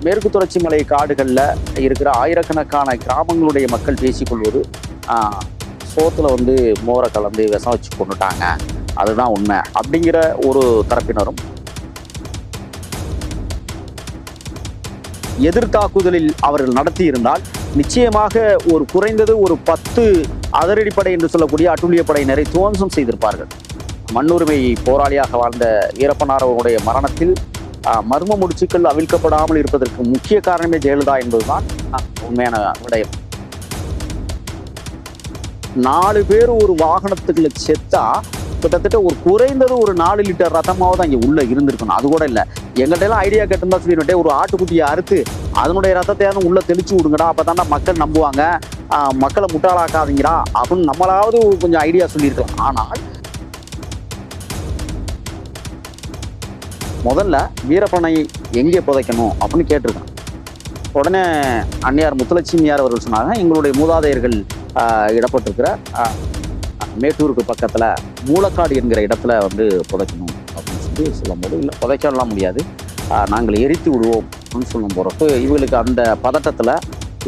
மேற்கு தொடர்ச்சி மலை காடுகளில் இருக்கிற ஆயிரக்கணக்கான கிராமங்களுடைய மக்கள் பேசிக்கொள்வது சோத்துல வந்து மோரை கலந்து விஷம் வச்சு கொண்டுட்டாங்க, அதுதான் உண்மை அப்படிங்கிற ஒரு தரப்பினரும், எதிர்த்தாக்குதலில் அவர்கள் நடத்தி இருந்தால் நிச்சயமாக ஒரு குறைந்தது ஒரு 10 அதிரடிப்படை என்று சொல்லக்கூடிய அட்டுழிய படையினரை துவம்சம் செய்திருப்பார்கள். மண்ணுரிமை போராளியாக வாழ்ந்த வீரப்பனார் அவருடைய மரணத்தில் மர்ம முடிச்சுக்கள் அவிழ்க்கப்படாமல் இருப்பதற்கு முக்கிய காரணமே ஜெயலலிதா என்பதுதான் உண்மையான விடயம். 4 பேர் ஒரு வாகனத்துக்குள்ள செத்தா கிட்டத்தட்ட ஒரு குறைந்தது ஒரு 4 லிட்டர் ரத்தமாவது அங்கே உள்ள இருந்திருக்கணும். அது கூட இல்லை. எங்கிட்ட எல்லாம் ஐடியா கேட்டிருந்தா சொல்லிட்டு ஒரு ஆட்டுக்குட்டியை அறுத்து அதனுடைய ரத்தத்தையாவது உள்ள தெளிச்சு விடுங்கடா, அப்பதான்டா மக்கள் நம்புவாங்க, மக்களை முட்டாளாக்காதீங்கடா அப்படின்னு நம்மளாவது கொஞ்சம் ஐடியா சொல்லியிருக்கலாம். ஆனால் முதல்ல வீரப்பனை எங்கே புதைக்கணும் அப்படின்னு கேட்டிருக்கான். உடனே அன்னையார் முத்துலட்சுமியார் அவர்கள் சொன்னாங்க, எங்களுடைய மூதாதையர்கள் இடப்பட்டிருக்கிற மேட்டூருக்கு பக்கத்துல மூலக்காடு என்கிற இடத்துல வந்து புதைக்கணும் அப்படின்னு சொல்லி சொல்லும் போது, இல்லை புதைக்கலாம் முடியாது, நாங்கள் எரித்து விடுவோம் அப்படின்னு சொல்லும் போறப்போ இவங்களுக்கு அந்த பதட்டத்துல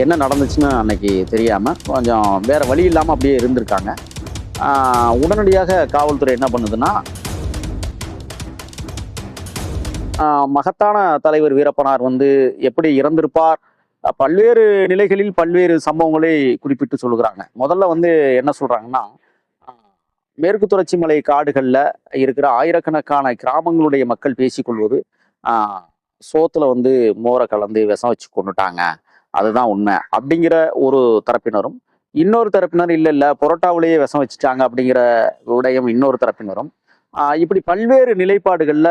என்ன நடந்துச்சுன்னு அன்னைக்கு தெரியாம கொஞ்சம் வேற வழி இல்லாம அப்படியே இருந்திருக்காங்க. உடனடியாக காவல்துறை என்ன பண்ணுதுன்னா, மகத்தான தலைவர் வீரப்பனார் வந்து எப்படி இறந்திருப்பார், பல்வேறு நிலைகளில் பல்வேறு சம்பவங்களை குறிப்பிட்டு சொல்லுகிறாங்க. முதல்ல வந்து என்ன சொல்றாங்கன்னா, மேற்கு தொடர்ச்சி மலை காடுகள்ல இருக்கிற ஆயிரக்கணக்கான கிராமங்களுடைய மக்கள் பேசிக்கொள்வது சோத்துல வந்து மோரை கலந்து விஷம் வச்சு கொண்டுட்டாங்க, அதுதான் உண்மை அப்படிங்கிற ஒரு தரப்பினரும், இன்னொரு தரப்பினர் இல்ல புரோட்டாவிலேயே விஷம் வச்சுட்டாங்க அப்படிங்கிற விடயம் இன்னொரு தரப்பினரும், இப்படி பல்வேறு நிலைப்பாடுகள்ல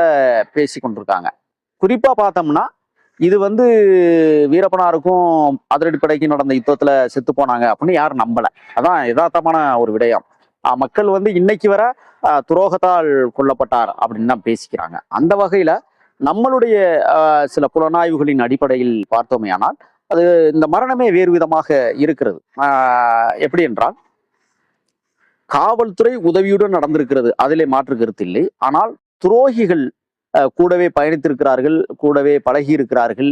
பேசி கொண்டிருக்காங்க. குறிப்பா பார்த்தோம்னா இது வந்து வீரப்பனாருக்கும் அதிரடிப்படைக்கும் நடந்த யுத்தத்துல செத்து போனாங்க அப்படின்னு யாரும் நம்பல. அதான் யதார்த்தமான ஒரு விடயம். மக்கள் வந்து இன்னைக்கு வர துரோகத்தால் கொல்லப்பட்டார் அப்படின்னு தான் பேசிக்கிறாங்க. அந்த வகையில நம்மளுடைய சில புலனாய்வுகளின் அடிப்படையில் பார்த்தோமே ஆனால் அது இந்த மரணமே வேறு விதமாக இருக்கிறது. எப்படி என்றால், காவல்துறை உதவியுடன் நடந்திருக்கிறது, அதிலே மாற்று கருத்து இல்லை. ஆனால் துரோகிகள் கூடவே பயணித்திருக்கிறார்கள், கூடவே பழகி இருக்கிறார்கள்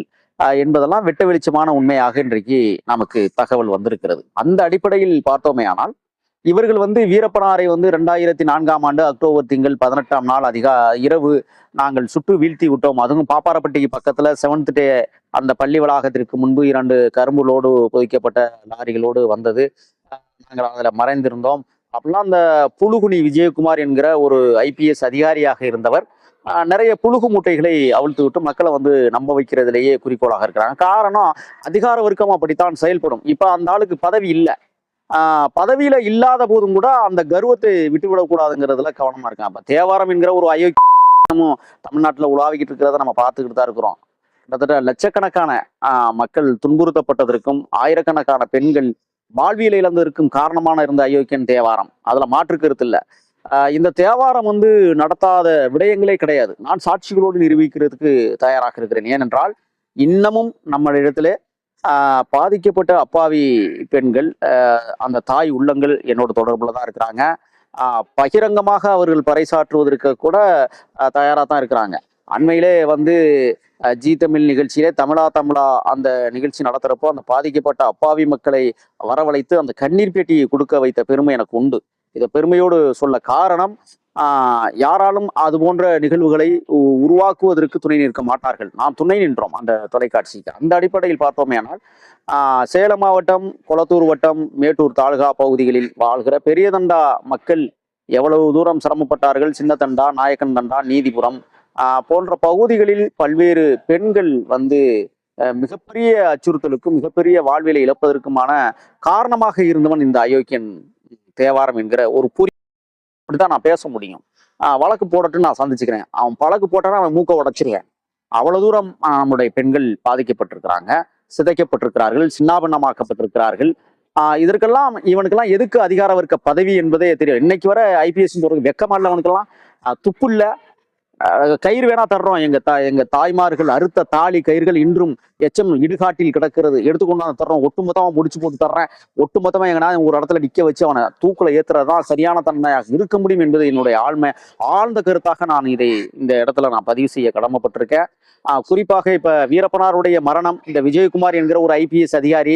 என்பதெல்லாம் வெட்ட வெளிச்சமான உண்மையாக இன்றைக்கு நமக்கு தகவல் வந்திருக்கிறது. அந்த அடிப்படையில் பார்த்தோமே ஆனால் இவர்கள் வந்து வீரப்பனாரை வந்து 2004ஆம் ஆண்டு அக்டோபர் திங்கள் 18ஆம் நாள் இரவு நாங்கள் சுட்டு வீழ்த்தி விட்டோம். அதுவும் பாப்பாரப்பட்டிக்கு பக்கத்துல 7th டே அந்த பள்ளி வளாகத்திற்கு முன்பு 2 கரும்பு லோடு பொதிக்கப்பட்ட லாரிகளோடு வந்தது, நாங்கள் அதுல மறைந்திருந்தோம் அப்படிலாம் அந்த புழுகுனி விஜயகுமார் என்கிற ஒரு ஐபிஎஸ் அதிகாரியாக இருந்தவர் நிறைய புழுகு மூட்டைகளை அவிழ்த்து விட்டு மக்களை வந்து நம்ப வைக்கிறதுலேயே குறிக்கோளாக இருக்கிறாங்க. காரணம், அதிகார வர்க்கம் அப்படித்தான் செயல்படும். இப்ப அந்த ஆளுக்கு பதவி இல்லை, பதவியில இல்லாத போதும் கூட அந்த கர்வத்தை விட்டுவிடக்கூடாதுங்கிறதுல கவனமா இருக்காங்க. அப்ப தேவாரம் என்கிற ஒரு அயோக்கியமும் தமிழ்நாட்டுல உலாவிக்கிட்டு இருக்கிறத நம்ம பார்த்துக்கிட்டு தான் இருக்கிறோம். கிட்டத்தட்ட லட்சக்கணக்கான மக்கள் துன்புறுத்தப்பட்டதற்கும் ஆயிரக்கணக்கான பெண்கள் வாழ்வியல் இழந்ததற்கும் காரணமான இருந்த அயோக்கியன் தேவாரம், அதுல மாற்று கருத்து இல்லை. இந்த தேவாரம் வந்து நடத்தாத விடயங்களே கிடையாது. நான் சாட்சிகளோடு நிரூபிக்கிறதுக்கு தயாராக இருக்கிறேன். ஏனென்றால் இன்னமும் நம்ம இடத்துல பாதிக்கப்பட்ட அப்பாவி பெண்கள், அந்த தாய் உள்ளங்கள் என்னோட தொடர்புல தான் இருக்கிறாங்க. பகிரங்கமாக அவர்கள் பறைசாற்றுவதற்கு கூட தயாராக தான் இருக்கிறாங்க. அண்மையிலே வந்து ஜி தமிழ் நிகழ்ச்சியிலே தமிழா அந்த நிகழ்ச்சி நடத்துறப்போ அந்த பாதிக்கப்பட்ட அப்பாவி மக்களை வரவழைத்து அந்த கண்ணீர் பேட்டியை கொடுக்க வைத்த பெருமை எனக்கு உண்டு. இதை பெருமையோடு சொல்ல காரணம், யாராலும் அது போன்ற நிகழ்வுகளை உருவாக்குவதற்கு துணை நிற்க மாட்டார்கள். நாம் துணை நின்றோம் அந்த தொலைக்காட்சிக்கு. அந்த அடிப்படையில் பார்த்தோமே ஆனால் சேலம் மாவட்டம், கொளத்தூர் வட்டம், மேட்டூர் தாலுகா பகுதிகளில் வாழ்கிற பெரியதண்டா மக்கள் எவ்வளவு தூரம் சிரமப்பட்டார்கள். சின்னதண்டா, நாயக்கன் தண்டா, நீதிபுரம் போன்ற பகுதிகளில் பல்வேறு பெண்கள் வந்து மிகப்பெரிய அச்சுறுத்தலுக்கும் மிகப்பெரிய வாழ்விலை இழப்பதற்குமான காரணமாக இருந்தவன் இந்த அயோக்கியன் தேவாரம் என்கிற ஒரு அப்படித்தான் நான் பேச முடியும். வழக்கு போடட்டுன்னு நான் சந்திச்சுக்கிறேன். அவன் வழக்கு போட்டானா அவன் மூக்க உடைச்சிருவேன். அவ்வளவு தூரம் நம்முடைய பெண்கள் பாதிக்கப்பட்டிருக்கிறாங்க, சிதைக்கப்பட்டிருக்கிறார்கள், சின்னாபின்னமாக்கப்பட்டிருக்கிறார்கள். இதற்கெல்லாம் இவனுக்கெல்லாம் எதுக்கு அதிகார வர்க்க பதவி என்பதே தெரியும். இன்னைக்கு வர ஐபிஎஸ் வெக்கமா இல்லை, அவனுக்கெல்லாம் துப்பு இல்லை. கயிறு வேணா தர்றோம், எங்க தாய்மார்கள் அறுத்த தாலி கயிறுகள் இன்றும் எச்சம் இடுகாட்டில் கிடக்கிறது, எடுத்துக்கொண்டாந்து தர்றோம், ஒட்டுமொத்தமா முடிச்சு போட்டு தர்றேன், ஒட்டுமொத்தமா எங்கன்னா ஒரு இடத்துல நிக்க வச்சு அவனை தூக்குல ஏத்துறதுதான் சரியான தன்மையாக இருக்க முடியும் என்பது என்னுடைய ஆழ்ந்த கருத்தாக நான் இதை இந்த இடத்துல நான் பதிவு செய்ய கடமைப்பட்டிருக்கேன். குறிப்பாக இப்ப வீரப்பனாருடைய மரணம், இந்த விஜயகுமார் என்கிற ஒரு ஐபிஎஸ் அதிகாரி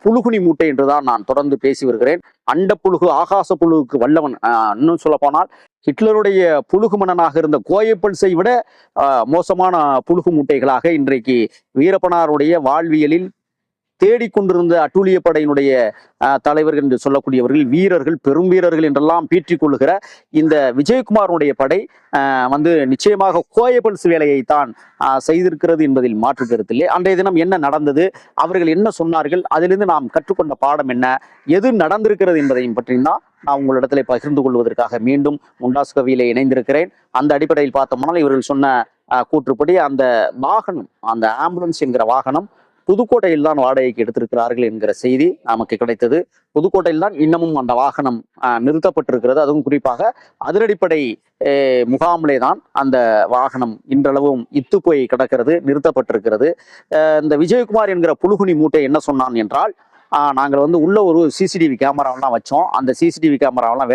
புழுகுனி மூட்டை என்றுதான் நான் தொடர்ந்து பேசி வருகிறேன். அண்ட புழுகு ஆகாச புழுகுக்கு வல்லவன். இன்னும் சொல்ல போனால் ஹிட்லருடைய புழுகு மன்னனாக இருந்த கோயப்பல்ஸை விட மோசமான புழுகு மூட்டைகளாக இன்றைக்கு வீரப்பனாருடைய வாழ்வியலில் தேடிக்கொண்டிருந்த அட்டூழிய படையினுடைய தலைவர்கள் என்று சொல்லக்கூடியவர்கள், வீரர்கள், பெரும் வீரர்கள் என்றெல்லாம் பீற்றிக் கொள்ளுகிற இந்த விஜயகுமாரனுடைய படை நிச்சயமாக கோயபல்ஸ் வேலையை தான் செய்திருக்கிறது என்பதில் மாற்று கருத்தில்லை. அன்றைய தினம் என்ன நடந்தது, அவர்கள் என்ன சொன்னார்கள், அதிலிருந்து நாம் கற்றுக்கொண்ட பாடம் என்ன, எது நடந்திருக்கிறது என்பதையும் பற்றியும் நான் உங்களிடத்திலே பகிர்ந்து கொள்வதற்காக மீண்டும் முண்டாசு கவியிலே இணைந்திருக்கிறேன். அந்த அடிப்படையில் பார்த்தோம்னால் இவர்கள் சொன்ன கூற்றுப்படி அந்த வாகனம், அந்த ஆம்புலன்ஸ் என்கிற வாகனம் புதுக்கோட்டையில் தான் வாடகைக்கு எடுத்திருக்கிறார்கள் என்கிற செய்தி நமக்கு கிடைத்தது. புதுக்கோட்டையில் தான் இன்னமும் அந்த வாகனம் நிறுத்தப்பட்டிருக்கிறது. அதுவும் குறிப்பாக அதிரடிப்படை முகாமிலே தான் அந்த வாகனம் இன்றளவும் இத்து போய் கிடக்கிறது, நிறுத்தப்பட்டிருக்கிறது. இந்த விஜயகுமார் என்கிற புழுகுனி மூட்டை என்ன சொன்னான் என்றால், நாங்கள் உள்ள ஒரு சிசிடிவி கேமராவெல்லாம் வச்சோம், அந்த சிசிடிவி கேமராவெல்லாம்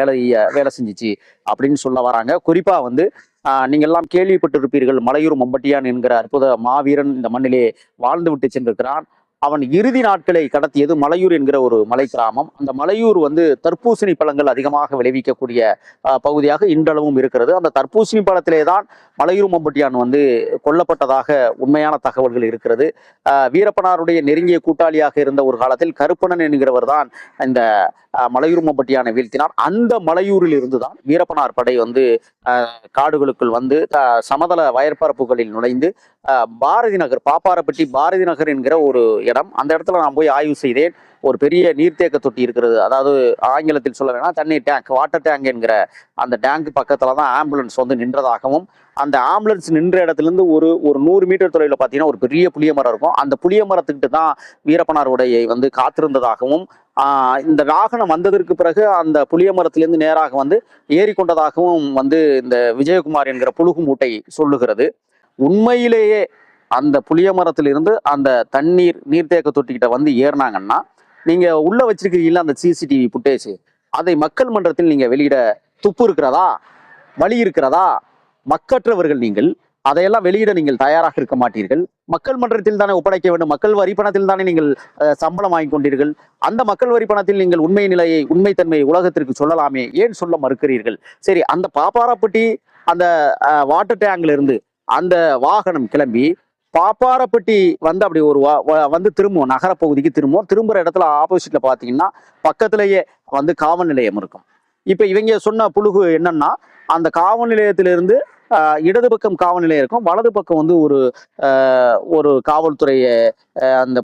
வேலை செஞ்சிச்சு அப்படின்னு சொல்ல வராங்க. குறிப்பா நீங்கள் எல்லாம் கேள்விப்பட்டிருப்பீர்கள், மலையூர் மம்பட்டியான் என்கிற அற்புத மாவீரன் இந்த மண்ணிலே வாழ்ந்து விட்டு சென்றிருக்கிறான். அவன் இறுதி நாட்களை கடத்தியது மலையூர் என்கிற ஒரு மலை கிராமம். அந்த மலையூர் தர்பூசணி பழங்கள் அதிகமாக விளைவிக்கக்கூடிய பகுதியாக இன்றளவும் இருக்கிறது. அந்த தர்பூசணி பழத்திலே தான் மலையூர் மம்பட்டியான் கொல்லப்பட்டதாக உண்மையான தகவல்கள் இருக்கிறது. வீரப்பனாருடைய நெருங்கிய கூட்டாளியாக இருந்த ஒரு காலத்தில் கருப்பணன் என்கிறவர் தான் இந்த மலையூர் மம்பட்டியானை வீழ்த்தினார். அந்த மலையூரில் இருந்துதான் வீரப்பனார் படை காடுகளுக்குள் சமதள வயற்பரப்புகளில் நுழைந்து பாரதி நகர், பாப்பாரப்பட்டி பாரதி நகர் என்கிற ஒரு இடம், அந்த இடத்துல நான் போய் ஆய்வு செய்தேன். ஒரு பெரிய நீர்த்தேக்க தொட்டி இருக்கிறது, அதாவது ஆங்கிலத்தில் சொல்ல வேணா தண்ணீர் டேங்க், வாட்டர் டேங்க் என்கிற அந்த டேங்க் பக்கத்துல தான் ஆம்புலன்ஸ் நின்றதாகவும், அந்த ஆம்புலன்ஸ் நின்ற இடத்துல இருந்து ஒரு 100 மீட்டர் தொலைவில் பார்த்தீங்கன்னா ஒரு பெரிய புளிய மரம் இருக்கும். அந்த புளிய மரத்துக்கிட்ட தான் வீரப்பனார் உடையை காத்திருந்ததாகவும், இந்த வாகனம் வந்ததற்கு பிறகு அந்த புளிய மரத்திலிருந்து நேராக ஏறிக்கொண்டதாகவும் இந்த விஜயகுமார் என்கிற புழுகு மூட்டை சொல்லுகிறது. உண்மையிலேயே அந்த புளிய மரத்திலிருந்து அந்த நீர்த்தேக்க தொட்டிக்கிட்ட ஏறினாங்கன்னா, நீங்க உள்ள வச்சிருக்கிறீங்களா அந்த சிசிடிவி புட்டேஜ், அதை மக்கள் மன்றத்தில் நீங்க வெளியிட துப்பு இருக்கிறதா, வழி இருக்கிறதா? மக்கற்றவர்கள் நீங்கள், அதையெல்லாம் வெளியிட நீங்கள் தயாராக இருக்க மாட்டீர்கள். மக்கள் மன்றத்தில் தானே ஒப்படைக்க வேண்டும், மக்கள் வரி பணத்தில் தானே நீங்கள் சம்பளம் வாங்கி கொண்டீர்கள். அந்த மக்கள் வரி பணத்தில் நீங்கள் உண்மை நிலையை, உண்மைத்தன்மையை உலகத்திற்கு சொல்லலாமே, ஏன் சொல்ல மறுக்கிறீர்கள்? சரி, அந்த பாப்பாரப்பட்டி அந்த வாட்டர் டேங்க்ல இருந்து அந்த வாகனம் கிளம்பி பாப்பாரப்பட்டி அப்படி ஒரு திரும்பும், நகரப்பகுதிக்கு திரும்புற இடத்துல ஆப்போசிட்ல பாத்தீங்கன்னா பக்கத்திலேயே காவல் நிலையம் இருக்கும். இப்ப இவங்க சொன்ன புழுகு என்னன்னா, அந்த காவல் நிலையத்திலிருந்து இடது பக்கம் காவல் நிலையம் இருக்கும், வலது பக்கம் ஒரு காவல்துறை அந்த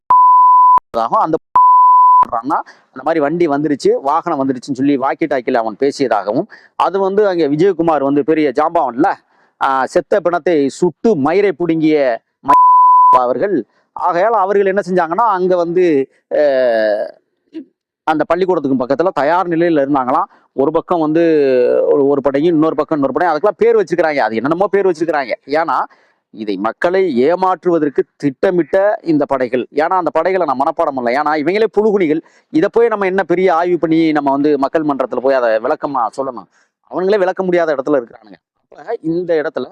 அந்த மாதிரி வண்டி வந்துருச்சு, வாகனம் வந்துருச்சுன்னு சொல்லி வாக்கி டாக்கில அவன் பேசியதாகவும், அது அங்க விஜயகுமார் பெரிய ஜாம்பவன்ல செத்த பிணத்தை சுட்டு மயிரை புடுங்கிய அவர்கள், ஆகையால் அவர்கள் என்ன செஞ்சாங்கன்னா அங்க அந்த பள்ளிக்கூடத்துக்கு பக்கத்துல தயார் நிலையில இருந்தாங்களாம். ஒரு பக்கம் ஒரு படையும், இன்னொரு பக்கம் படையும், அதுக்கெல்லாம் பேர் வச்சிருக்கிறாங்க, அது என்னென்னமோ பேர் வச்சிருக்கிறாங்க. ஏன்னா இதை மக்களை ஏமாற்றுவதற்கு திட்டமிட்ட இந்த படைகள். ஏன்னா அந்த படைகளை நான் மனப்பாடம் இல்லை, ஏன்னா இவங்களே புழுகுணிகள். இதை போய் நம்ம என்ன பெரிய ஆய்வு பண்ணி நம்ம மக்கள் மன்றத்துல போய் அதை விளக்கமா சொல்லணும்? அவங்களே விளக்க முடியாத இடத்துல இருக்கிறானுங்க. அப்ப இந்த இடத்துல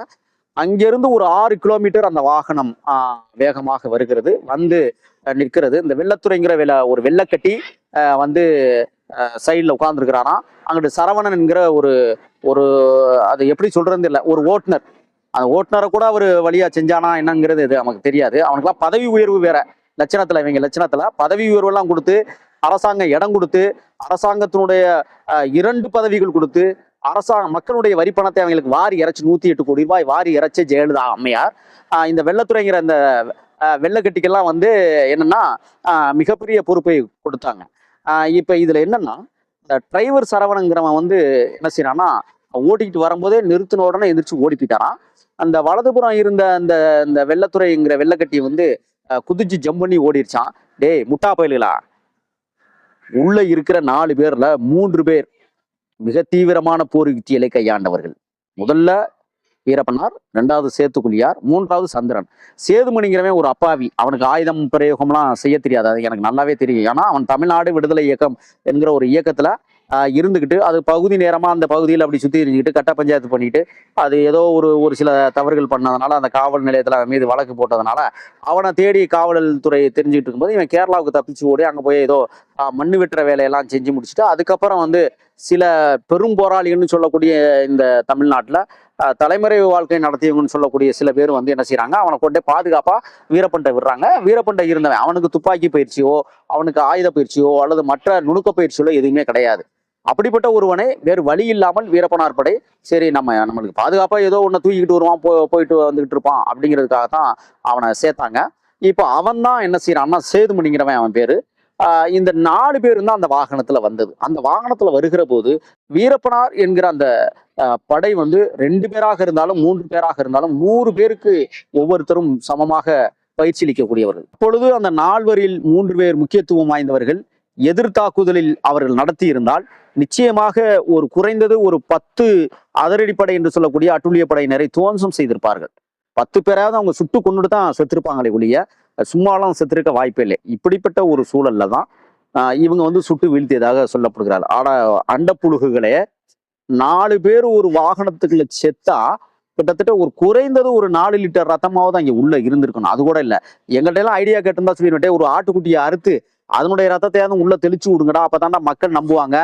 அங்கிருந்து ஒரு 6 கிலோமீட்டர் அந்த வாகனம் வேகமாக வருகிறது, நிற்கிறது. இந்த வெள்ளத்துறைங்கிற ஒரு வெள்ளக்கட்டி சைட்ல உட்கார்ந்துருக்கிறாராம். அங்கிட்டு சரவணன் என்கிற ஒரு அது எப்படி சொல்றது இல்லை, ஒரு ஓட்டுநர். அந்த ஓட்டுநரை கூட அவர் வழியா செஞ்சானா என்னங்கிறது இது நமக்கு தெரியாது. அவனுக்குலாம் பதவி உயர்வு வேற லட்சணத்துல, இவங்க லட்சணத்துல பதவி உயர்வு எல்லாம் கொடுத்து, அரசாங்கம் இடம் கொடுத்து, அரசாங்கத்தினுடைய 2 பதவிகள் கொடுத்து, மக்களுடைய வரி பணத்தை அவங்களுக்கு வாரி இறைச்சி 108 கோடி ரூபாய் வாரி இறைச்ச ஜெயலலிதா அம்மையார் இந்த வெள்ளத்துறைங்கிற இந்த வெள்ளக்கட்டிக்கெல்லாம் என்னன்னா மிகப்பெரிய பொறுப்பை கொடுத்தாங்க. இப்ப இதுல என்னன்னா, இந்த டிரைவர் சரவணங்கிறவன் என்ன செய்யறான்னா, ஓட்டிக்கிட்டு வரும்போதே நிறுத்தின உடனே எந்திரிச்சு ஓடி போயிட்டாரான். அந்த வலதுபுறம் இருந்த இந்த வெள்ளத்துறைங்கிற வெள்ளக்கட்டி குதிச்சு ஜம்ப் பண்ணி ஓடிடுச்சான். டேய் முட்டா பயலுகளா, உள்ள இருக்கிற 4 பேர்ல 3 பேர் மிக தீவிரமான போர் யுக்திகளை கையாண்டவர்கள். முதல்ல வீரப்பனார், 2வது சேத்துக்குழியார், 3வது சந்திரன். சேதுமணிங்கிறவன் ஒரு அப்பாவி, அவனுக்கு ஆயுதம் பிரயோகம்லாம் செய்ய தெரியாது, அது எனக்கு நல்லாவே தெரியும். ஏன்னா அவன் தமிழ்நாடு விடுதலை இயக்கம் என்கிற ஒரு இயக்கத்துல இருந்துகிட்டு அது பகுதி நேரமா அந்த பகுதியில் அப்படி சுத்தி இருந்துக்கிட்டு கட்ட பஞ்சாயத்து பண்ணிட்டு அது ஏதோ ஒரு சில தவறுகள் பண்ணதுனால அந்த காவல் நிலையத்துல அவன் மீது வழக்கு போட்டதுனால அவனை தேடி காவல்துறை தெரிஞ்சுக்கிட்டு இருக்கும்போது இவன் கேரளாவுக்கு தப்பிச்சு ஓடி அங்க போய் ஏதோ மண்ணு வெட்டுற வேலையெல்லாம் செஞ்சு முடிச்சுட்டு அதுக்கப்புறம் வந்து சில பெரும் போராளிகள்னு சொல்லக்கூடிய இந்த தமிழ்நாட்டுல தலைமறை வாழ்க்கை நடத்தியவங்கன்னு சொல்லக்கூடிய சில பேர் வந்து என்ன செய்யறாங்க, அவனை கொண்டே பாதுகாப்பா வீரப்பன்ட்ட விடுறாங்க. வீரப்பன்ட்ட இருந்தவன் அவனுக்கு துப்பாக்கி பயிற்சியோ அவனுக்கு ஆயுத பயிற்சியோ அல்லது மற்ற நுணுக்க பயிற்சியோ எதுவுமே கிடையாது. அப்படிப்பட்ட ஒருவனை வேறு வழி இல்லாமல் வீரப்பனார் படை சரி நம்மளுக்கு பாதுகாப்பா ஏதோ ஒன்று தூக்கிக்கிட்டு வருவான் போயிட்டு வந்துகிட்டு இருப்பான் அப்படிங்கிறதுக்காகத்தான் அவனை சேர்த்தாங்க. இப்போ அவன் தான் என்ன செய்யறான்னா சேதுமணிங்கிறவன் அவன் பேரு. இந்த 4 பேரும் தான் அந்த வாகனத்துல வந்தது. அந்த வாகனத்துல வருகிற போது வீரப்பனார் என்கிற அந்த படை வந்து 2 பேராக இருந்தாலும் 3 பேராக இருந்தாலும் 100 பேருக்கு ஒவ்வொருத்தரும் சமமாக பயிற்சி அளிக்கக்கூடியவர்கள். அப்பொழுது அந்த 4வரில் 3 பேர் முக்கியத்துவம் வாய்ந்தவர்கள் எதிர்த்தாக்குதலில் அவர்கள் நடத்தி இருந்தால் நிச்சயமாக ஒரு குறைந்தது ஒரு 10 அதிரடிப்படை என்று சொல்லக்கூடிய அட்டுழிய படையினரை துவம்சம் செய்திருப்பார்கள். 10 பேராவது அவங்க சுட்டு கொண்டுட்டு தான் செத்திருப்பாங்களே ஒழிய சும்மாலாம் செத்திருக்க வாய்ப்பே இல்லை. இப்படிப்பட்ட ஒரு சூழல்ல தான் இவங்க வந்து சுட்டு வீழ்த்தியதாக சொல்லப்படுகிறார்கள். ஆனா அண்டப்புழுகுகளே 4 பேர் ஒரு வாகனத்துக்குள்ள செத்தா கிட்டத்தட்ட ஒரு குறைந்தது ஒரு 4 லிட்டர் ரத்தமாவது அங்கே உள்ள இருந்திருக்கணும். அது கூட இல்லை. எங்கள்கிட்ட எல்லாம் ஐடியா கேட்டிருந்தா சொல்லிட்டு ஒரு ஆட்டுக்குட்டியை அறுத்து அதனுடைய ரத்தத்தையாவது உள்ள தெளிச்சு விடுங்கடா, அப்பதான்டா மக்கள் நம்புவாங்க,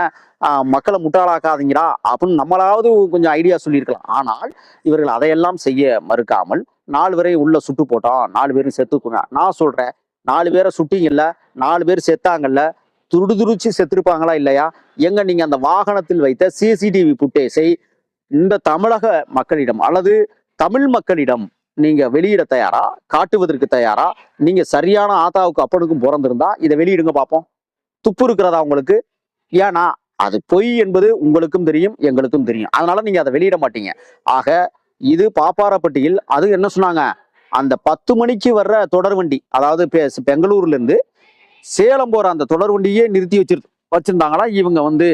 மக்களை முட்டாளாக்காதீங்கடா அப்படின்னு நம்மளாவது கொஞ்சம் ஐடியா சொல்லியிருக்கலாம். ஆனால் இவர்கள் அதையெல்லாம் செய்ய மறுக்காமல் 4 பேரை உள்ள சுட்டு போட்டோம், 4 பேரும் செத்துக்குங்க. நான் சொல்றேன், 4 பேரை சுட்டிங்கல்ல, 4 பேர் செத்தாங்கல்ல, துருதுருச்சு செத்துருப்பாங்களா இல்லையா? எங்க நீங்க அந்த வாகனத்தில் வைத்த சிசிடிவி புட்டேஜை இந்த தமிழக மக்களிடம் அல்லது தமிழ் மக்களிடம் நீங்க வெளியிட தயாரா, காட்டுவதற்கு தயாரா? நீங்க சரியான ஆத்தாவுக்கு அப்பனுக்கும் பிறந்திருந்தா இதை வெளியிடுங்க பார்ப்போம். துப்பு இருக்கிறதா உங்களுக்கு? ஏன்னா அது பொய் என்பது உங்களுக்கும் தெரியும் எங்களுக்கும் தெரியும், அதனால நீங்க அதை வெளியிட மாட்டீங்க. ஆக இது பாப்பாரப்பட்டியில் அது என்ன சொன்னாங்க, அந்த 10 மணிக்கு வர்ற தொடர் வண்டி, அதாவது பெங்களூர்ல இருந்து சேலம் போற அந்த தொடர் வண்டியே நிறுத்தி வச்சிருந்தாங்களா இவங்க வந்து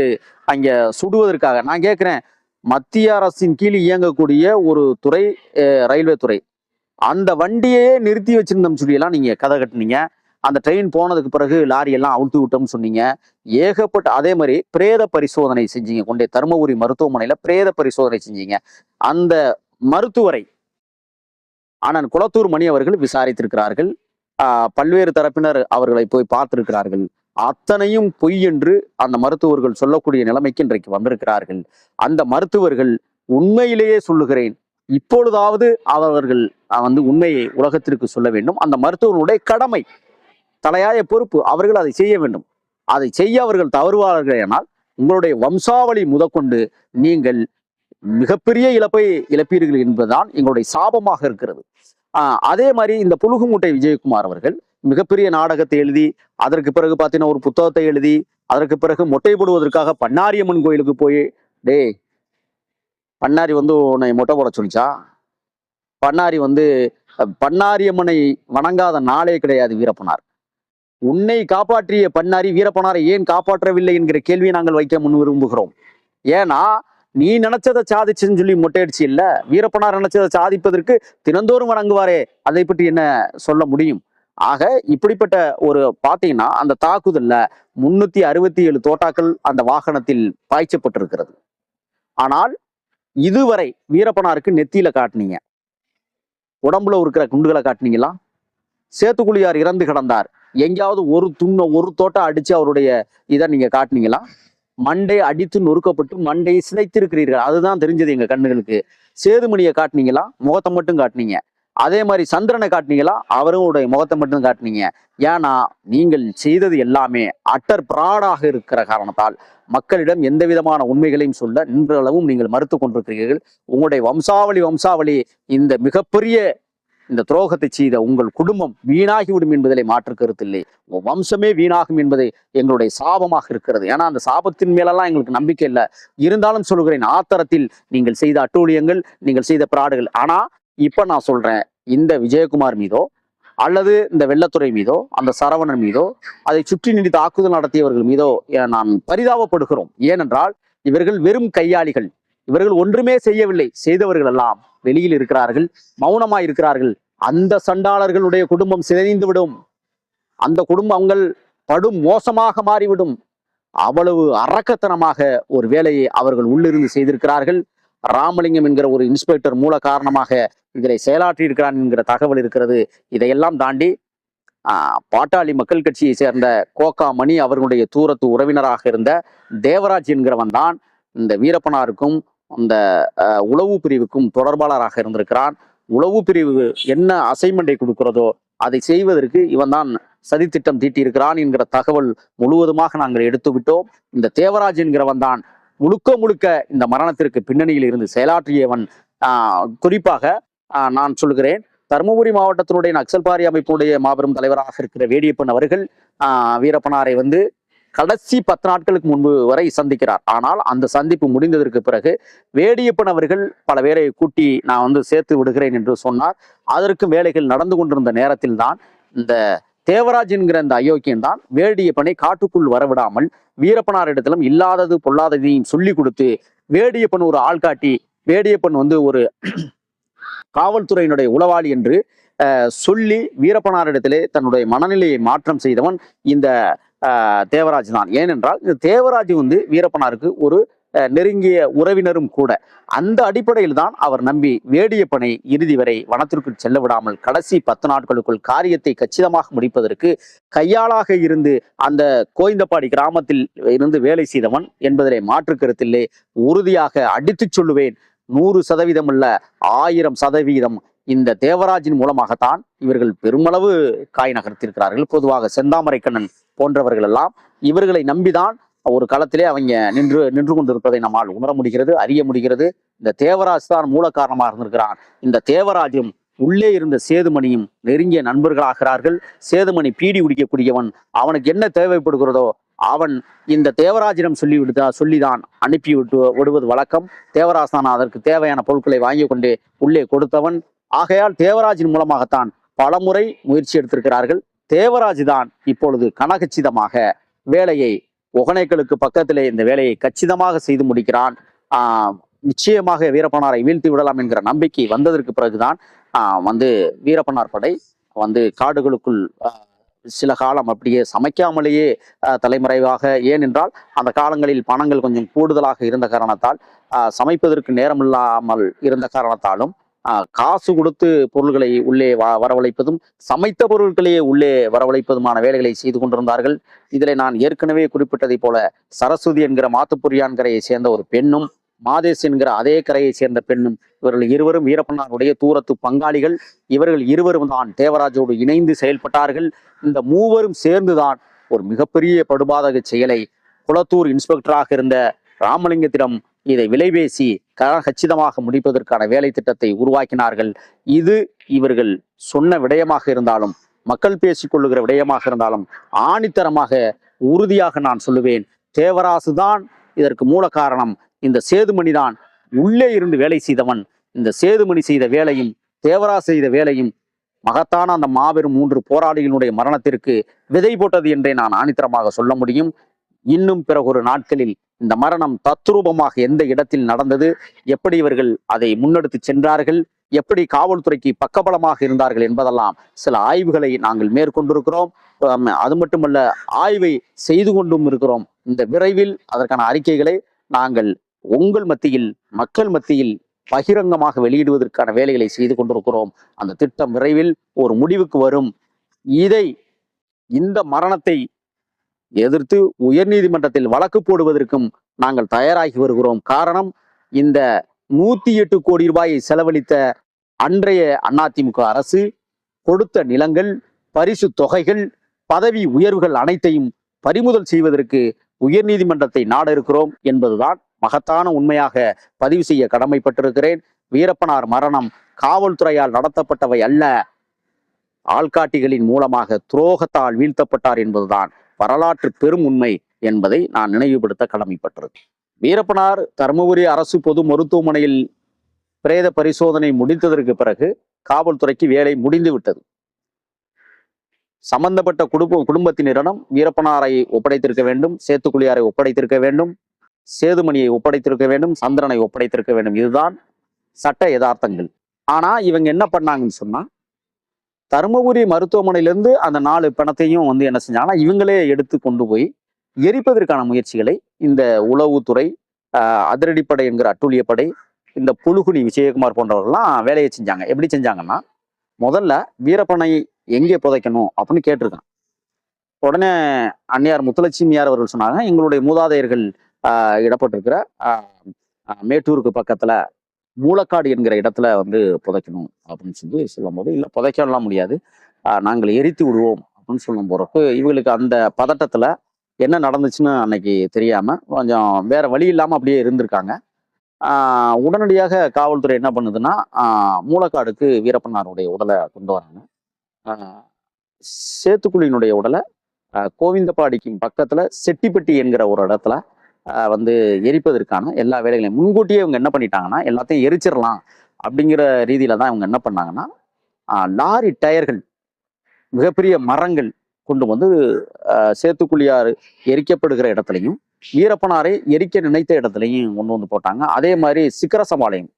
அங்க சுடுவதற்காக. நான் கேட்கிறேன், மத்திய அரசின் கீழ் இயங்கக்கூடிய ஒரு துறை ரயில்வே துறை, அந்த வண்டியே நிறுத்தி வச்சிருந்தோம் சொல்லியெல்லாம் நீங்க கதை கட்டுனீங்க. அந்த ட்ரெயின் போனதுக்கு பிறகு லாரி எல்லாம் அவுழ்த்து விட்டோம்னு சொன்னீங்க. ஏகப்பட்ட அதே மாதிரி பிரேத பரிசோதனை செஞ்சீங்க, கொண்டே தருமபுரி மருத்துவமனையில பிரேத பரிசோதனை செஞ்சீங்க. அந்த மருத்துவரை அண்ணன் குளத்தூர் மணி அவர்கள் விசாரித்திருக்கிறார்கள். பல்வேறு தரப்பினர் அவர்களை போய் பார்த்திருக்கிறார்கள். அத்தனையும் பொய் என்று அந்த மருத்துவர்கள் சொல்லக்கூடிய நிலைமைக்கு இன்றைக்கு வந்திருக்கிறார்கள். அந்த மருத்துவர்கள் உண்மையிலேயே சொல்லுகிறேன், இப்பொழுதாவது அவர்கள் வந்து உண்மையை உலகத்திற்கு சொல்ல வேண்டும். அந்த மருத்துவனுடைய கடமை, தலையாய பொறுப்பு, அவர்கள் அதை செய்ய வேண்டும். அதை செய்ய அவர்கள் தவறுவார்கள் ஆனால் உங்களுடைய வம்சாவளி முதற்கொண்டு நீங்கள் மிகப்பெரிய இழப்பை இழப்பீர்கள் என்பதுதான் எங்களுடைய சாபமாக இருக்கிறது. அதே மாதிரி இந்த புலுகுமூட்டை விஜயகுமார் அவர்கள் மிகப்பெரிய நாடகத்தை எழுதி அதற்கு பிறகு பார்த்தீங்கன்னா ஒரு புத்தகத்தை எழுதி அதற்கு பிறகு மொட்டை போடுவதற்காக பண்ணாரியம்மன் கோயிலுக்கு போய், டேய் பண்ணாரி வந்து உன்னை மொட்டை போட சொல்லிச்சா? பண்ணாரியம்மனை வணங்காத நாளே கிடையாது வீரப்பனார். உன்னை காப்பாற்றிய பண்ணாரி வீரப்பனாரை ஏன் காப்பாற்றவில்லை என்கிற கேள்வியை நாங்கள் வைக்க முன் விரும்புகிறோம். ஏன்னா நீ நினைச்சதை சாதிச்சுன்னு சொல்லி மொட்டையடிச்சு இல்ல, வீரப்பனார் நினைச்சதை சாதிப்பதற்கு தினந்தோறும் வணங்குவாரே, அதை பற்றி என்ன சொல்ல முடியும்? ஆக இப்படிப்பட்ட ஒரு பாத்தீங்கன்னா அந்த தாக்குதல்ல 367 தோட்டாக்கள் அந்த வாகனத்தில் பாய்ச்சப்பட்டிருக்கிறது. ஆனால் இதுவரை வீரப்பனாருக்கு நெத்தியில காட்டினீங்க, உடம்புல இருக்கிற குண்டுகளை காட்டினீங்களா? சேத்துக்குழியார் இறந்து கிடந்தார், எங்கேயாவது ஒரு தோட்டம் அடிச்சு அவருடைய இதை நீங்க காட்டினீங்களா? மண்டை அடித்து நொறுக்கப்பட்டு மண்டையை சிதைத்திருக்கிறீர்கள், அதுதான் தெரிஞ்சது எங்க கண்ணுகளுக்கு. சேதுமணியை காட்டினீங்களா? முகத்தை மட்டும் காட்டினீங்க. அதே மாதிரி சந்திரனை காட்டினீங்களா? அவருடைய முகத்தை மட்டும் காட்டினீங்க. ஏன்னா நீங்கள் செய்தது எல்லாமே அட்டர் பிராடாக இருக்கிற காரணத்தால் மக்களிடம் எந்த விதமான உண்மைகளையும் சொல்ல இன்றளவும் நீங்கள் மறுத்து கொண்டிருக்கிறீர்கள். உங்களுடைய வம்சாவளி இந்த மிகப்பெரிய இந்த துரோகத்தை செய்த உங்கள் குடும்பம் வீணாகிவிடும் என்பதிலே மாற்று கருத்தில்லை. உங்க வம்சமே வீணாகும் என்பதை எங்களுடைய சாபமாக இருக்கிறது. ஏன்னா அந்த சாபத்தின் மேலெல்லாம் எங்களுக்கு நம்பிக்கை இல்லை. இருந்தாலும் சொல்கிறேன், ஆத்திரத்தில் நீங்கள் செய்த அட்டூழியங்கள், நீங்கள் செய்த பிராடுகள். ஆனா இப்ப நான் சொல்றேன், இந்த விஜயகுமார் மீதோ அல்லது இந்த வெள்ளத்துறை மீதோ அந்த சரவணன் மீதோ அதை சுற்றி நின்று தாக்குதல் நடத்தியவர்கள் மீதோ நான் பரிதாபப்படுகிறோம். ஏனென்றால் இவர்கள் வெறும் கையாளிகள். இவர்கள் ஒன்றுமே செய்யவில்லை. செய்தவர்கள் எல்லாம் வெளியில் இருக்கிறார்கள், மௌனமாய் இருக்கிறார்கள். அந்த சண்டாளர்களுடைய குடும்பம் சிதைந்து விடும், அந்த குடும்பங்கள் படும் மோசமாக மாறிவிடும். அவ்வளவு அரக்கத்தனமாக ஒரு வேலையை அவர்கள் உள்ளிருந்து செய்திருக்கிறார்கள். ராமலிங்கம் என்கிற ஒரு இன்ஸ்பெக்டர் மூல காரணமாக இதை செயலாற்றி இருக்கிறான் என்கிற தகவல் இருக்கிறது. இதையெல்லாம் தாண்டி பாட்டாளி மக்கள் கட்சியை சேர்ந்த கோகா மணி அவர்களுடைய தூரத்து உறவினராக இருந்த தேவராஜ் என்கிறவன் தான் இந்த வீரப்பனாருக்கும் இந்த உளவு பிரிவுக்கும் தொடர்பாளராக இருந்திருக்கிறான். உளவு பிரிவு என்ன அசைன்மெண்டை கொடுக்கிறதோ அதை செய்வதற்கு இவன் தான் சதித்திட்டம் தீட்டியிருக்கிறான் என்கிற தகவல் முழுவதுமாக நாங்கள் எடுத்து விட்டோம். இந்த தேவராஜ் என்கிறவன் தான் முழுக்க முழுக்க இந்த மரணத்திற்கு பின்னணியில் இருந்து செயலாற்றியவன். குறிப்பாக நான் சொல்கிறேன், தருமபுரி மாவட்டத்தினுடைய நக்சல்பாரி அமைப்புடைய மாபெரும் தலைவராக இருக்கிற வேடியப்பன் அவர்கள் வீரப்பனாரை கடைசி 10 நாட்களுக்கு முன்பு வரை சந்திக்கிறார். ஆனால் அந்த சந்திப்பு முடிந்ததற்கு பிறகு வேடியப்பன் அவர்கள் பல பேரை கூட்டி நான் சேர்த்து விடுகிறேன் என்று சொன்னார். அதற்கு வேலைகள் நடந்து கொண்டிருந்த நேரத்தில் தான் இந்த தேவராஜ் என்கிற இந்த அயோக்கியன் தான் வேடியப்பனை காட்டுக்குள் வரவிடாமல் வீரப்பனாரிடத்திலும் இல்லாதது பொல்லாததையும் சொல்லி கொடுத்து வேடியப்பன் ஒரு ஆள் காட்டி வேடியப்பன் ஒரு காவல்துறையினுடைய உளவாளி என்று சொல்லி வீரப்பனாரிடத்திலே தன்னுடைய மனநிலையை மாற்றம் செய்தவன் இந்த தேவராஜ் தான். ஏனென்றால் இந்த தேவராஜ் வீரப்பனாருக்கு ஒரு நெருங்கிய உறவினரும் கூட. அந்த அடிப்படையில் தான் அவர் நம்பி வேடியப்பனை இறுதி வரை வனத்திற்குள் செல்ல விடாமல் கடைசி 10 நாட்களுக்குள் காரியத்தை கச்சிதமாக முடிப்பதற்கு கையாளாக இருந்து அந்த கோயந்தப்பாடி கிராமத்தில் இருந்து வேலை செய்தவன் என்பதிலே மாற்று கருத்திலே உறுதியாக அடித்து சொல்லுவேன். 100% அல்ல, 1000% இந்த தேவராஜின் மூலமாகத்தான் இவர்கள் பெருமளவு காய் நகர்த்திருக்கிறார்கள். பொதுவாக செந்தாமரை கண்ணன் போன்றவர்கள் எல்லாம் இவர்களை நம்பிதான் ஒரு களத்திலே அவங்க நின்று கொண்டிருப்பதை நம்மால் உணர முடிகிறது, அறிய முடிகிறது. இந்த தேவராஜ் தான் மூல காரணமாக இருந்திருக்கிறான். இந்த தேவராஜும் உள்ளே இருந்த சேதுமணியும் நெருங்கிய நண்பர்களாகிறார்கள். சேதுமணி பீடி குடிக்கக்கூடியவன். அவனுக்கு என்ன தேவைப்படுகிறதோ அவன் இந்த தேவராஜிடம் சொல்லிதான் அனுப்பி விடுவது வழக்கம். தேவராஜ் தான் அதற்கு தேவையான பொருட்களை வாங்கி கொண்டு உள்ளே கொடுத்தவன். ஆகையால் தேவராஜின் மூலமாகத்தான் பலமுறை முயற்சி எடுத்திருக்கிறார்கள். தேவராஜ் தான் இப்பொழுது கனகச்சிதமாக வேலையை ஒகனைக்களுக்கு பக்கத்திலே இந்த வேலையை கச்சிதமாக செய்து முடிக்கிறான். நிச்சயமாக வீரப்பனாரை வீழ்த்தி விடலாம் என்கிற நம்பிக்கை வந்ததற்கு பிறகுதான் வீரப்பனார் படை காடுகளுக்குள் சில காலம் அப்படியே சமைக்காமலேயே தலைமறைவாக, ஏனென்றால் அந்த காலங்களில் பணங்கள் கொஞ்சம் கூடுதலாக இருந்த காரணத்தால் சமைப்பதற்கு நேரமில்லாமல் இருந்த காரணத்தாலும் காசு கொடுத்து பொருள்களை உள்ளே வரவழைப்பதும் சமைத்த பொருட்களையே உள்ளே வரவழைப்பதுமான வேலைகளை செய்து கொண்டிருந்தார்கள். இதில் நான் ஏற்கனவே குறிப்பிட்டதை போல சரஸ்வதி என்கிற மாத்துப்புரியான் கரையை சேர்ந்த ஒரு பெண்ணும் மாதேஷ் என்கிற அதே கரையை சேர்ந்த பெண்ணும் இவர்கள் இருவரும் வீரப்பனாருடைய தூரத்து பங்காளிகள். இவர்கள் இருவரும் தான் தேவராஜோடு இணைந்து செயல்பட்டார்கள். இந்த மூவரும் சேர்ந்துதான் ஒரு மிகப்பெரிய படுபாதக செயலை குளத்தூர் இன்ஸ்பெக்டராக இருந்த ராமலிங்கத்திடம் இதை விலைபேசி கச்சிதமாக முடிப்பதற்கான வேலை திட்டத்தை உருவாக்கினார்கள். இது இவர்கள் சொன்ன விடயமாக இருந்தாலும், மக்கள் பேசிக்கொள்ளுகிற விடயமாக இருந்தாலும் ஆணித்தரமாக உறுதியாக நான் சொல்லுவேன், தேவராசு தான் இதற்கு மூல காரணம். இந்த சேதுமணி தான் உள்ளே இருந்து வேலை செய்தவன். இந்த சேதுமணி செய்த வேலையும் தேவராசு செய்த வேலையும் மகத்தான அந்த மாபெரும் 3 போராளிகளுடைய மரணத்திற்கு விதை போட்டது என்றே நான் ஆணித்தரமாக சொல்ல முடியும். இன்னும் பிறகு ஒரு நாட்களில் இந்த மரணம் தத்ரூபமாக எந்த இடத்தில் நடந்தது, எப்படி இவர்கள் அதை முன்னெடுத்து சென்றார்கள், எப்படி காவல்துறைக்கு பக்கபலமாக இருந்தார்கள் என்பதெல்லாம் சில ஆய்வுகளை நாங்கள் மேற்கொண்டிருக்கிறோம். அது மட்டுமல்ல, ஆய்வை செய்து கொண்டும் இருக்கிறோம். இந்த விரைவில் அதற்கான அறிக்கைகளை நாங்கள் உங்கள் மத்தியில், மக்கள் மத்தியில் பகிரங்கமாக வெளியிடுவதற்கான வேலைகளை செய்து கொண்டிருக்கிறோம். அந்த திட்டம் விரைவில் ஒரு முடிவுக்கு வரும். இந்த மரணத்தை எதிர்த்து உயர்நீதிமன்றத்தில் வழக்கு போடுவதற்கும் நாங்கள் தயாராகி வருகிறோம். காரணம், இந்த 108 கோடி ரூபாயை செலவழித்த அன்றைய அதிமுக அரசு கொடுத்த நிலங்கள், பரிசு தொகைகள், பதவி உயர்வுகள் அனைத்தையும் பறிமுதல் செய்வதற்கு உயர்நீதிமன்றத்தை நாட இருக்கிறோம் என்பதுதான் மகத்தான உண்மையாக பதிவு செய்ய கடமைப்பட்டிருக்கிறேன். வீரப்பனார் மரணம் காவல்துறையால் நடத்தப்பட்டவை அல்ல, ஆள்காட்டிகளின் மூலமாக துரோகத்தால் வீழ்த்தப்பட்டார் என்பதுதான் வரலாற்று பெரும் உண்மை என்பதை நான் நினைவுபடுத்த கடமைப்பட்டிருக்கிறேன். வீரப்பனார் தருமபுரி அரசு பொது மருத்துவமனையில் பிரேத பரிசோதனை முடித்ததற்கு பிறகு காவல்துறைக்கு வேலை முடிந்து விட்டது. சம்பந்தப்பட்ட குடும்பத்தினரிடம் வீரப்பனாரை ஒப்படைத்திருக்க வேண்டும், சேத்துக்குழியாரை ஒப்படைத்திருக்க வேண்டும். சேதுமணியை ஒப்படைத்திருக்க வேண்டும், சந்திரனை ஒப்படைத்திருக்க வேண்டும். இதுதான் சட்ட யதார்த்தங்கள். ஆனா இவங்க என்ன பண்ணாங்கன்னு சொன்னா, தருமபுரி மருத்துவமனையிலிருந்து அந்த 4 பிணத்தையும் வந்து என்ன செஞ்சாங்கன்னா, இவங்களே எடுத்து கொண்டு போய் எரிப்பதற்கான முயற்சிகளை இந்த உளவுத்துறை, அதிரடிப்படை என்கிற அட்டூழியப்படை, இந்த புலுகுனி விஜயகுமார் போன்றவர்கள்லாம் வேலையை செஞ்சாங்க. எப்படி செஞ்சாங்கன்னா, முதல்ல வீரப்பனை எங்கே புதைக்கணும் அப்படின்னு கேட்டிருக்கான். உடனே அன்னையார் முத்துலட்சுமியார் அவர்கள் சொன்னாங்க, எங்களுடைய மூதாதையர்கள் இடப்பட்டிருக்கிற மேட்டூருக்கு பக்கத்துல மூலக்காடு என்கிற இடத்துல வந்து புதைக்கணும் அப்படின்னு சொல்லி சொல்லும் போது, இல்லை புதைக்கலாம் முடியாது, நாங்கள் எரித்து விடுவோம் அப்படின்னு சொல்லும் போறப்ப இவங்களுக்கு அந்த பதட்டத்துல என்ன நடந்துச்சுன்னு அன்னைக்கு தெரியாம கொஞ்சம் வேற வழி இல்லாம அப்படியே இருந்திருக்காங்க. உடனடியாக காவல்துறை என்ன பண்ணுதுன்னா, மூலக்காடுக்கு வீரப்பனாருடைய உடலை கொண்டு வராங்க. சேத்துக்குழியினுடைய உடலை கோவிந்தபாடிக்கு பக்கத்துல செட்டிப்பட்டி என்கிற ஒரு இடத்துல வந்து எரிப்பதற்கான எல்லா வேலைகளையும் முன்கூட்டியே இவங்க என்ன பண்ணிட்டாங்கன்னா, எல்லாத்தையும் எரிச்சிடலாம் அப்படிங்கிற ரீதியில தான் இவங்க என்ன பண்ணாங்கன்னா, லாரி டயர்கள், மிகப்பெரிய மரங்கள் கொண்டு வந்து சேத்துக்குழியாறு எரிக்கப்படுகிற இடத்துலையும், வீரப்பனாரை எரிக்க நினைத்த இடத்துலையும் கொண்டு வந்து போட்டாங்க. அதே மாதிரி சிக்கரசபாளையம்,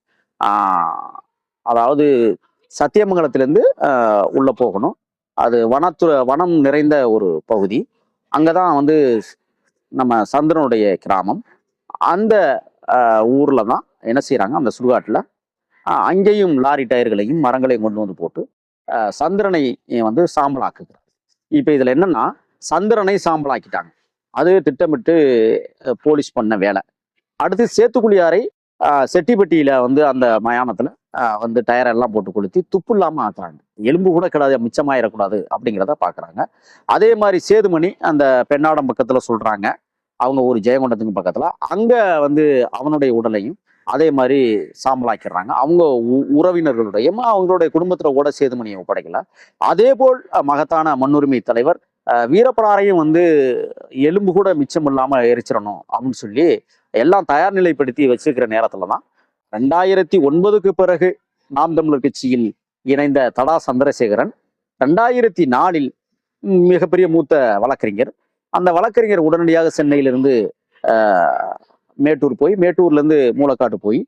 அதாவது சத்தியமங்கலத்திலேருந்து உள்ள போகணும், அது வனம் நிறைந்த ஒரு பகுதி. அங்கதான் வந்து நம்ம சந்திரனுடைய கிராமம். அந்த ஊர்ல தான் என்ன செய்யறாங்க, அந்த சுடுகாட்டுல அங்கேயும் லாரி டயர்களையும் மரங்களையும் கொண்டு வந்து போட்டு சந்திரனை வந்து சாம்பலாக்குகிறார். இப்ப இதுல என்னன்னா, சந்திரனை சாம்பலாக்கிட்டாங்க. அது திட்டமிட்டு போலீஸ் பண்ண வேலை. அடுத்து சேத்துக்குழியாரை செட்டிப்பட்டியில வந்து அந்த மயானத்துல வந்து டயரெல்லாம் போட்டு கொளுத்தி துப்பு இல்லாம ஆக்குறாங்க. எலும்பு கூட கிடையாது, மிச்சமாயிடக்கூடாது அப்படிங்கிறத பாக்குறாங்க. அதே மாதிரி சேதுமணி அந்த பெண்ணாடம் பக்கத்துல சொல்றாங்க, அவங்க ஒரு ஜெயங்கொண்டத்துக்கு பக்கத்துல, அங்க வந்து அவனுடைய உடலையும் அதே மாதிரி சாம்பலாக்கிடுறாங்க. அவங்க உறவினர்களுடைய அவங்களுடைய குடும்பத்துல கூட சேதுமணியை ஒப்படைக்கல. அதே போல் மகத்தான மண்ணுரிமை தலைவர் வீரப்பனாரையும் வந்து எலும்பு கூட மிச்சம் இல்லாம எரிச்சிடணும் அப்படின்னு சொல்லி எல்லாம் தயார் நிலைப்படுத்தி வச்சிருக்கிற நேரத்துலதான் 2009க்கு பிறகு நாம் தமிழர் கட்சியில் இணைந்த தடா சந்திரசேகரன் 2004 மிகப்பெரிய மூத்த வழக்கறிஞர். அந்த வழக்கறிஞர் உடனடியாக சென்னையிலிருந்து மேட்டூர் போய், மேட்டூர்ல இருந்து மூலக்காடு போய்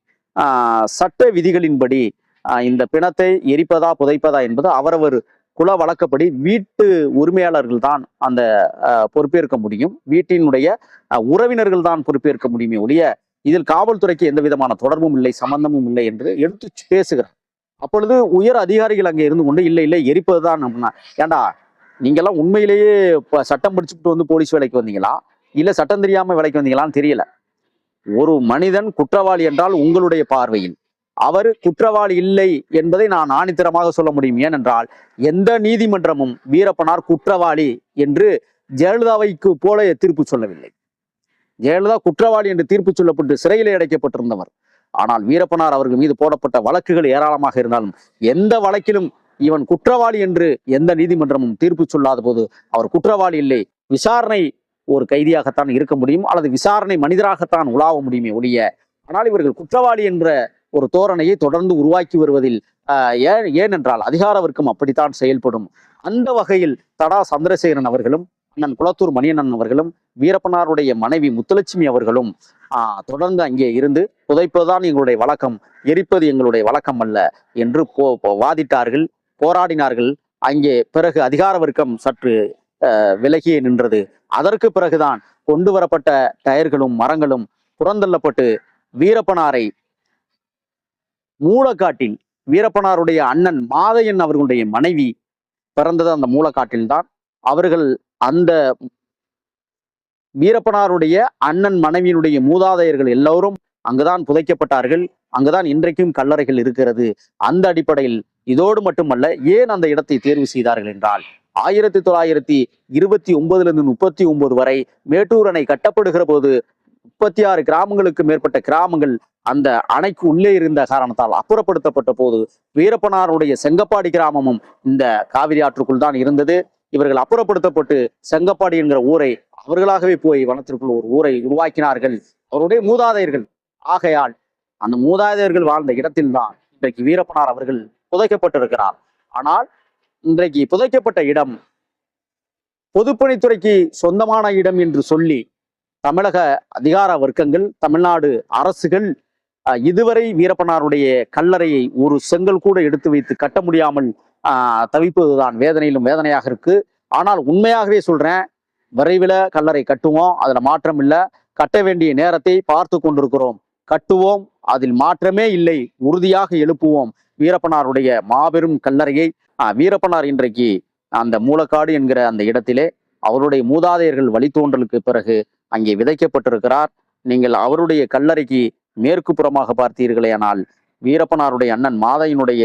சட்ட விதிகளின்படி இந்த பிணத்தை எரிப்பதா புதைப்பதா என்பது அவரவர் குல வழக்கப்படி வீட்டு உரிமையாளர்கள் தான் அந்த பொறுப்பேற்க முடியும், வீட்டினுடைய உறவினர்கள் தான் பொறுப்பேற்க முடியுமே ஒழிய இதில் காவல்துறைக்கு எந்த விதமான தொடர்பும் இல்லை, சம்பந்தமும் இல்லை என்று எடுத்து பேசுகிறார். அப்பொழுது உயர் அதிகாரிகள் அங்கே இருந்து கொண்டு இல்லை இல்லை எரிப்பதுதான் அப்படின்னா, ஏண்டா நீங்கெல்லாம் உண்மையிலேயே சட்டம் படிச்சுட்டு வந்து போலீஸ் வேலைக்கு வந்தீங்களா, இல்ல சட்டம் தெரியாம வேலைக்கு வந்தீங்களான்னு தெரியல. ஒரு மனிதன் குற்றவாளி என்றால் உங்களுடைய பார்வையில் அவர் குற்றவாளி இல்லை என்பதை நான் ஆணித்தரமாக சொல்ல முடியும். ஏனென்றால் எந்த நீதிமன்றமும் வீரப்பனார் குற்றவாளி என்று ஜெயலலிதாவைக்கு போல தீர்ப்பு சொல்லவில்லை. ஜெயலலிதா குற்றவாளி என்று தீர்ப்பு சொல்லப்பட்டு சிறையிலே அடைக்கப்பட்டிருந்தவர். ஆனால் வீரப்பனார் அவர்கள் மீது போடப்பட்ட வழக்குகள் ஏராளமாக இருந்தாலும் எந்த வழக்கிலும் இவன் குற்றவாளி என்று எந்த நீதிமன்றமும் தீர்ப்பு சொல்லாத போது அவர் குற்றவாளி இல்லை, விசாரணை ஒரு கைதியாகத்தான் இருக்க முடியும், அல்லது விசாரணை மனிதராகத்தான் உலாவ முடியுமே ஒழிய, ஆனால் இவர்கள் குற்றவாளி என்ற ஒரு தோரணையை தொடர்ந்து உருவாக்கி வருவதில் ஏனென்றால் அதிகார வர்க்கம் அப்படித்தான் செயல்படும். அந்த வகையில் தடா சந்திரசேகரன் அவர்களும் அண்ணன் குளத்தூர் மணியண்ணன் அவர்களும் வீரப்பனாருடைய மனைவி முத்துலட்சுமி அவர்களும் தொடர்ந்து அங்கே இருந்து புதைப்பதுதான் எங்களுடைய வழக்கம், எரிப்பது எங்களுடைய வழக்கம் அல்ல என்று வாதிட்டார்கள், போராடினார்கள். அங்கே பிறகு அதிகார வர்க்கம் சற்று விலகியே நின்றது. அதற்கு பிறகுதான் கொண்டு வரப்பட்ட டயர்களும் மரங்களும் புறந்தள்ளப்பட்டு வீரப்பனாரை மூலக்காட்டில், வீரப்பனாருடைய அண்ணன் மாதையன் அவர்களுடைய மனைவி பிறந்தது அந்த மூலக்காட்டில்தான். அவர்கள் அந்த வீரப்பனாருடைய அண்ணன் மனைவியினுடைய மூதாதையர்கள் எல்லோரும் அங்குதான் புதைக்கப்பட்டார்கள். அங்குதான் இன்றைக்கும் கல்லறைகள் இருக்கிறது. அந்த அடிப்படையில் இதோடு மட்டுமல்ல, ஏன் அந்த இடத்தை தேர்வு செய்தார்கள் என்றால் 1929 39 வரை மேட்டூர் அணை கட்டப்படுகிற போது 36 கிராமங்களுக்கு மேற்பட்ட கிராமங்கள் அந்த அணைக்கு உள்ளே இருந்த காரணத்தால் அப்புறப்படுத்தப்பட்ட போது வீரப்பனாருடைய செங்கப்பாடி கிராமமும் இந்த காவிரி ஆற்றுக்குள் தான் இருந்தது. இவர்கள் அப்புறப்படுத்தப்பட்டு செங்கப்பாடி என்கிற ஊரை அவர்களாகவே போய் வனத்திற்குள் ஒரு ஊரை உருவாக்கினார்கள், அவருடைய மூதாதையர்கள். ஆகையால் அந்த மூதாதையர்கள் வாழ்ந்த இடத்தில்தான் இன்றைக்கு வீரப்பனார் அவர்கள் புதைக்கப்பட்டிருக்கிறார். ஆனால் இன்றைக்கு புதைக்கப்பட்ட இடம் பொதுப்பணித்துறைக்கு சொந்தமான இடம் என்று சொல்லி தமிழக அதிகார வர்க்கங்கள், தமிழ்நாடு அரசுகள் இதுவரை வீரப்பனாருடைய கல்லறையை ஒரு செங்கல் கூட எடுத்து வைத்து கட்ட முடியாமல் தவிப்பதுதான் வேதனையிலும் வேதனையாக இருக்கு. ஆனால் உண்மையாகவே சொல்றேன், விரைவில் கல்லறை கட்டுவோம், அதுல மாற்றம் இல்லை. கட்ட வேண்டிய நேரத்தை பார்த்து கொண்டிருக்கிறோம். கட்டுவோம், அதில் மாற்றமே இல்லை. உறுதியாக எழுப்புவோம் வீரப்பனாருடைய மாபெரும் கல்லறையை. வீரப்பனார் இன்றைக்கு அந்த மூலக்காடு என்கிற அந்த இடத்திலே அவருடைய மூதாதையர்கள் வழித்தோன்றலுக்கு பிறகு அங்கே விதைக்கப்பட்டிருக்கிறார். நீங்கள் அவருடைய கல்லறைக்கு மேற்கு புறமாக பார்த்தீர்களேயானால் வீரப்பனாருடைய அண்ணன் மாதையினுடைய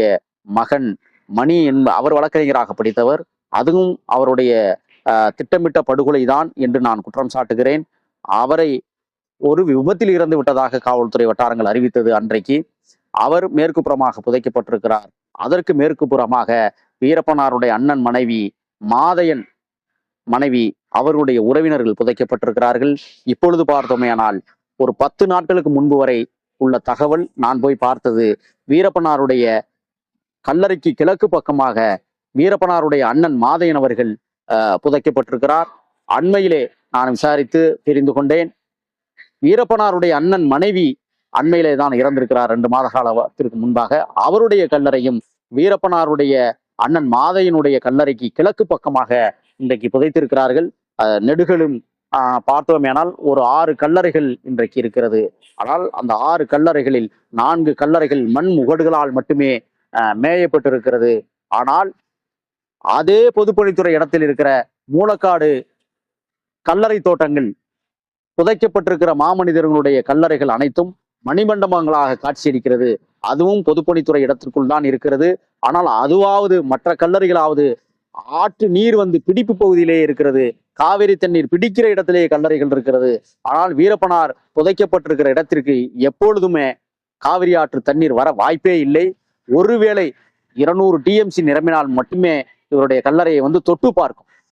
மகன் மணி அவர் வழக்கறிஞராக படித்தவர். அதுவும் அவருடைய திட்டமிட்ட படுகொலை தான் என்று நான் குற்றம் சாட்டுகிறேன். அவரை ஒரு விபத்தில் இறந்து விட்டதாக காவல்துறை வட்டாரங்கள் அறிவித்தது அன்றைக்கு. அவர் மேற்கு புறமாக புதைக்கப்பட்டிருக்கிறார். அதற்கு மேற்கு புறமாக வீரப்பனாருடைய அண்ணன் மனைவி மாதையன் மனைவி அவருடைய உறவினர்கள் புதைக்கப்பட்டிருக்கிறார்கள். இப்பொழுது பார்த்தோமேயானால் ஒரு 10 நாட்களுக்கு முன்பு வரை உள்ள தகவல் நான் போய் பார்த்தது, வீரப்பனாருடைய கல்லறைக்கு கிழக்கு பக்கமாக வீரப்பனாருடைய அண்ணன் மாதையன் அவர்கள் புதைக்கப்பட்டிருக்கிறார். அண்மையிலே நான் விசாரித்து தெரிந்து கொண்டேன், வீரப்பனாருடைய அண்ணன் மனைவி அண்மையிலே தான் இறந்திருக்கிறார் 2 மாத காலத்திற்கு முன்பாக. அவருடைய கல்லறையும் வீரப்பனாருடைய அண்ணன் மாதையனுடைய கல்லறைக்கு கிழக்கு பக்கமாக இன்றைக்கு புதைத்திருக்கிறார்கள். நெடுகளும் பார்த்தோமேனால் ஒரு 6 கல்லறைகள் இன்றைக்கு இருக்கிறது. ஆனால் அந்த 6 கல்லறைகளில் 4 கல்லறைகள் மண் முகடுகளால் மட்டுமே மேயப்பட்டிருக்கிறது. ஆனால் அதே பொதுப்பணித்துறை இடத்தில் இருக்கிற மூலக்காடு கல்லறை தோட்டங்கள் புதைக்கப்பட்டிருக்கிற மாமனிதர்களுடைய கல்லறைகள் அனைத்தும் மணிமண்டபங்களாக காட்சியளிக்கிறது. அதுவும் பொதுப்பணித்துறை இடத்திற்குள் தான் இருக்கிறது. ஆனால் அதுவாவது மற்ற கல்லறைகளாவது ஆற்று நீர் வந்து பிடிப்பு பகுதியிலே இருக்கிறது. காவிரி தண்ணீர் பிடிக்கிற இடத்திலேயே கல்லறைகள் இருக்கிறது. ஆனால் வீரப்பனார் புதைக்கப்பட்டிருக்கிற இடத்திற்கு எப்பொழுதுமே காவிரி ஆற்று தண்ணீர் வர வாய்ப்பே இல்லை. ஒருவேளை 200 TMC நிரம்பினால் மட்டுமே இவருடைய கல்லறையை வந்து தொட்டு பார்க்கும்.